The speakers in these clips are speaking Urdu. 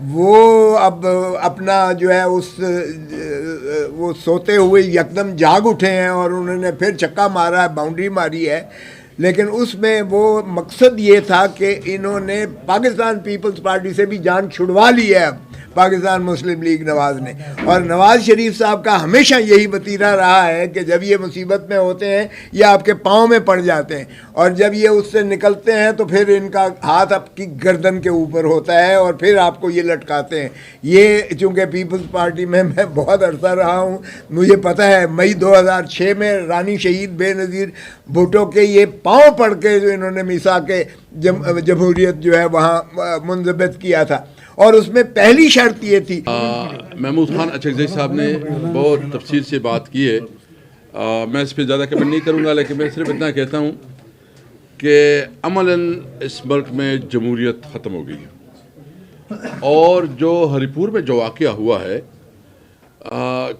وہ اب اپنا جو ہے وہ سوتے ہوئے یکدم جاگ اٹھے ہیں اور انہوں نے پھر چھکا مارا ہے، باؤنڈری ماری ہے، لیکن اس میں وہ مقصد یہ تھا کہ انہوں نے پاکستان پیپلز پارٹی سے بھی جان چھڑوا لی ہے اب پاکستان مسلم لیگ نواز نے. اور نواز شریف صاحب کا ہمیشہ یہی وتیرہ رہا ہے کہ جب یہ مصیبت میں ہوتے ہیں یہ آپ کے پاؤں میں پڑ جاتے ہیں، اور جب یہ اس سے نکلتے ہیں تو پھر ان کا ہاتھ آپ کی گردن کے اوپر ہوتا ہے اور پھر آپ کو یہ لٹکاتے ہیں. یہ چونکہ پیپلز پارٹی میں بہت عرصہ رہا ہوں، مجھے پتہ ہے مئی 2006 میں رانی شہید بے نظیر بھٹو کے یہ پاؤں پڑ کے جو انہوں نے میثاق جمہوریت جو ہے وہاں منضبط کیا تھا، اور اس میں پہلی شرط یہ تھی. محمود خان اچکزئی صاحب نے بہت تفصیل سے بات کی ہے، میں اس پہ زیادہ کمنٹ نہیں کروں گا، لیکن میں صرف اتنا کہتا ہوں کہ عملاً اس ملک میں جمہوریت ختم ہو گئی ہے. اور جو ہری پور میں جو واقعہ ہوا ہے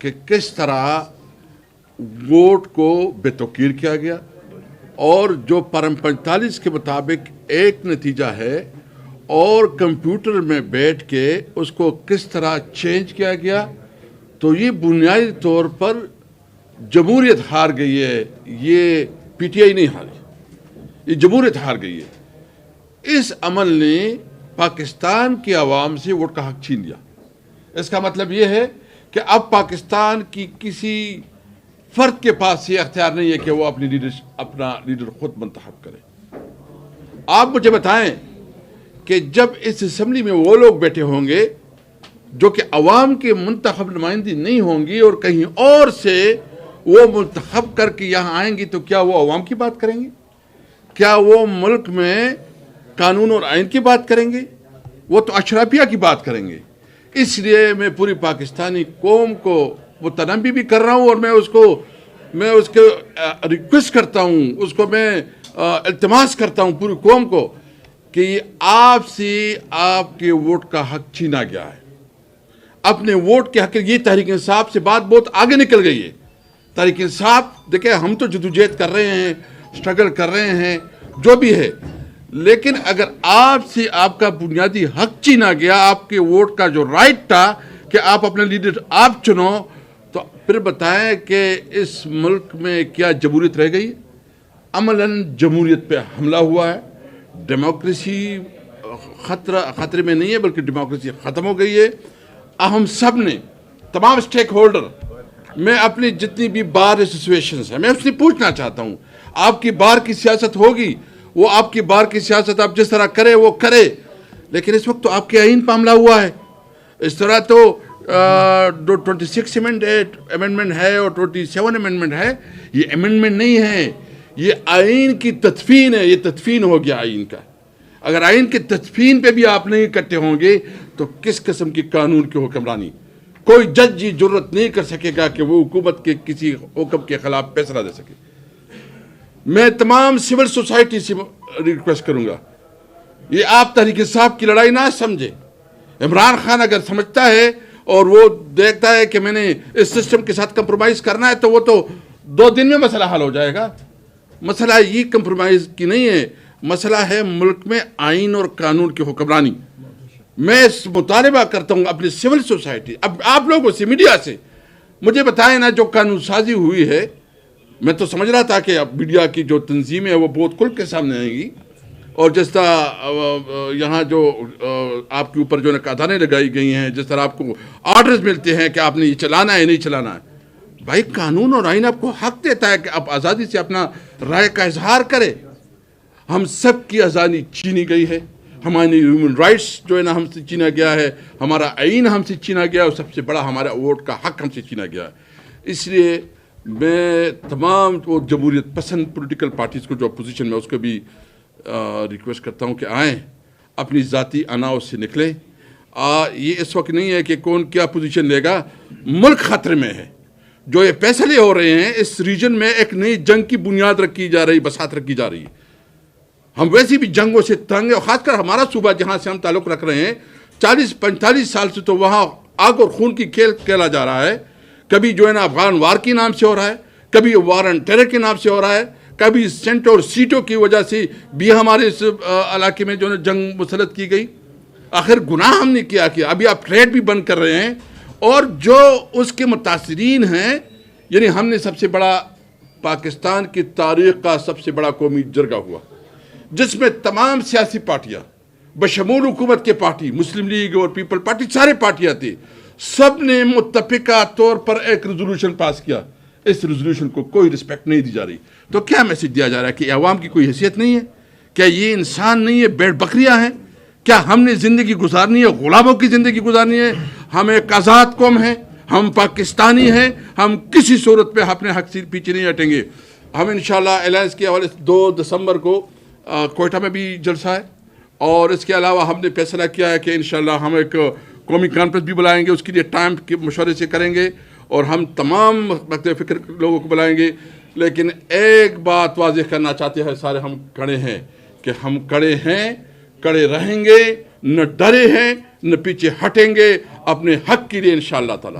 کہ کس طرح ووٹ کو بے توقیر کیا گیا، اور جو پرم 45 کے مطابق ایک نتیجہ ہے اور کمپیوٹر میں بیٹھ کے اس کو کس طرح چینج کیا گیا، تو یہ بنیادی طور پر جمہوریت ہار گئی ہے. یہ پی ٹی آئی نہیں ہاری، یہ جمہوریت ہار گئی ہے. اس عمل نے پاکستان کی عوام سے ووٹ کا حق چھین لیا. اس کا مطلب یہ ہے کہ اب پاکستان کی کسی فرد کے پاس یہ اختیار نہیں ہے کہ وہ اپنا لیڈر خود منتخب کرے. آپ مجھے بتائیں کہ جب اس اسمبلی میں وہ لوگ بیٹھے ہوں گے جو کہ عوام کے منتخب نمائندگی نہیں ہوں گی اور کہیں اور سے وہ منتخب کر کے یہاں آئیں گی، تو کیا وہ عوام کی بات کریں گے؟ کیا وہ ملک میں قانون اور آئین کی بات کریں گے؟ وہ تو اشرافیہ کی بات کریں گے. اس لیے میں پوری پاکستانی قوم کو متنبی بھی کر رہا ہوں، اور میں اس کو ریکویسٹ کرتا ہوں، اس کو میں التماس کرتا ہوں پوری قوم کو کہ آپ سے آپ کے ووٹ کا حق چھینا گیا ہے. اپنے ووٹ کے حق، یہ تحریک انصاف سے بات بہت آگے نکل گئی ہے. تحریک انصاف دیکھیں، ہم تو جدوجہد کر رہے ہیں، اسٹرگل کر رہے ہیں، جو بھی ہے، لیکن اگر آپ سے آپ کا بنیادی حق چھینا گیا، آپ کے ووٹ کا جو رائٹ تھا کہ آپ اپنے لیڈر آپ چنو، تو پھر بتائیں کہ اس ملک میں کیا جمہوریت رہ گئی؟ عملاً جمہوریت پہ حملہ ہوا ہے. ڈیموکریسی خطرے میں نہیں ہے، بلکہ ڈیموکریسی ختم ہو گئی ہے. ہم سب نے، تمام سٹیک ہولڈر، میں اپنی جتنی بھی بار ایسوسیشنز ہیں، میں اس سے پوچھنا چاہتا ہوں، آپ کی بار کی سیاست ہوگی، وہ آپ کی بار کی سیاست آپ جس طرح کرے وہ کرے، لیکن اس وقت تو آپ کے آئین پہ حملہ ہوا ہے. اس طرح تو 26 امینڈمنٹ ہے اور 27 امینڈمنٹ ہے، یہ امینڈمنٹ نہیں ہے، یہ آئین کی تدفین ہے. یہ تدفین ہو گیا آئین کا. اگر آئین کی تدفین پہ بھی آپ نہیں اکٹھے ہوں گے تو کس قسم کی قانون کی حکمرانی؟ کوئی جج یہ جرت نہیں کر سکے گا کہ وہ حکومت کے کسی حکم کے خلاف فیصلہ دے سکے. میں تمام سول سوسائٹی سے ریکویسٹ کروں گا، یہ آپ تحریک انصاف کی لڑائی نہ سمجھے. عمران خان اگر سمجھتا ہے اور وہ دیکھتا ہے کہ میں نے اس سسٹم کے ساتھ کمپرومائز کرنا ہے، تو وہ تو 2 دن میں مسئلہ حل ہو جائے گا. مسئلہ یہ کمپرومائز کی نہیں ہے، مسئلہ ہے ملک میں آئین اور قانون کی حکمرانی. میں اس مطالبہ کرتا ہوں اپنی سول سوسائٹی، اب آپ لوگوں سے، میڈیا سے، مجھے بتائیں نا، جو قانون سازی ہوئی ہے، میں تو سمجھ رہا تھا کہ اب میڈیا کی جو تنظیمیں ہیں وہ بہت کھل کے سامنے آئیں گی، اور جس طرح یہاں جو آپ کے اوپر جو نقادانیں لگائی گئی ہیں، جس طرح آپ کو آرڈرز ملتے ہیں کہ آپ نے یہ چلانا ہے نہیں چلانا ہے. بھائی قانون اور آئین آپ کو حق دیتا ہے کہ آپ آزادی سے اپنا رائے کا اظہار کریں. ہم سب کی آزادی چھینی گئی ہے، ہماری ہیومن رائٹس جو ہے نا ہم سے چھینا گیا ہے، ہمارا آئین ہم سے چھینا گیا، اور سب سے بڑا ہمارا ووٹ کا حق ہم سے چھینا گیا ہے. اس لیے میں تمام وہ جمہوریت پسند پولیٹیکل پارٹیز کو جو اپوزیشن میں، اس کو بھی ریکویسٹ کرتا ہوں کہ آئیں، اپنی ذاتی اناؤ سے نکلیں. یہ اس وقت نہیں ہے کہ کون کیا پوزیشن لے گا، ملک خطرے میں ہے. جو یہ فیصلے ہو رہے ہیں، اس ریجن میں ایک نئی جنگ کی بنیاد رکھی جا رہی، بساط رکھی جا رہی ہے. ہم ویسی بھی جنگوں سے تنگ ہیں، اور خاص کر ہمارا صوبہ جہاں سے ہم تعلق رکھ رہے ہیں، 40-45 سال سے تو وہاں آگ اور خون کی کھیل کھیلا جا رہا ہے. کبھی جو ہے نا افغان وار کے نام سے ہو رہا ہے، کبھی وار اینڈ ٹیرر کے نام سے ہو رہا ہے، کبھی سینٹ اور سیٹوں کی وجہ سے بھی ہمارے اس علاقے میں جو ہے جنگ مسلط کی گئی. آخر گناہ ہم نے کیا ابھی آپ ٹریڈ بھی بند کر رہے ہیں، اور جو اس کے متاثرین ہیں، یعنی ہم نے سب سے بڑا پاکستان کی تاریخ کا سب سے بڑا قومی جرگہ ہوا، جس میں تمام سیاسی پارٹیاں بشمول حکومت کے پارٹی، مسلم لیگ اور پیپل پارٹی، سارے پارٹیاں تھے، سب نے متفقہ طور پر ایک ریزولوشن پاس کیا. اس ریزولوشن کو کوئی رسپیکٹ نہیں دی جا رہی. تو کیا میسج دیا جا رہا ہے کہ عوام کی کوئی حیثیت نہیں ہے؟ کیا یہ انسان نہیں ہے، بھیڑ بکریاں ہیں؟ کیا ہم نے زندگی گزارنی ہے، غلاموں کی زندگی گزارنی ہے؟ ہم ایک آزاد قوم ہیں، ہم پاکستانی ہیں، ہم کسی صورت پہ اپنے حق سے پیچھے نہیں ہٹیں گے. ہم انشاءاللہ الائنس کے حوالے سے 2 دسمبر کو کوئٹہ میں بھی جلسہ ہے، اور اس کے علاوہ ہم نے فیصلہ کیا ہے کہ انشاءاللہ ہم ایک قومی کانفرنس بھی بلائیں گے، اس کے لیے ٹائم کے مشورے سے کریں گے، اور ہم تمام مختلف فکر لوگوں کو بلائیں گے. لیکن ایک بات واضح کرنا چاہتے ہیں سارے ہم کھڑے ہیں کہ ہم کھڑے ہیں، کھڑے رہیں گے، نہ ڈرے ہیں نہ پیچھے ہٹیں گے اپنے حق کے لیے انشاءاللہ تعالی.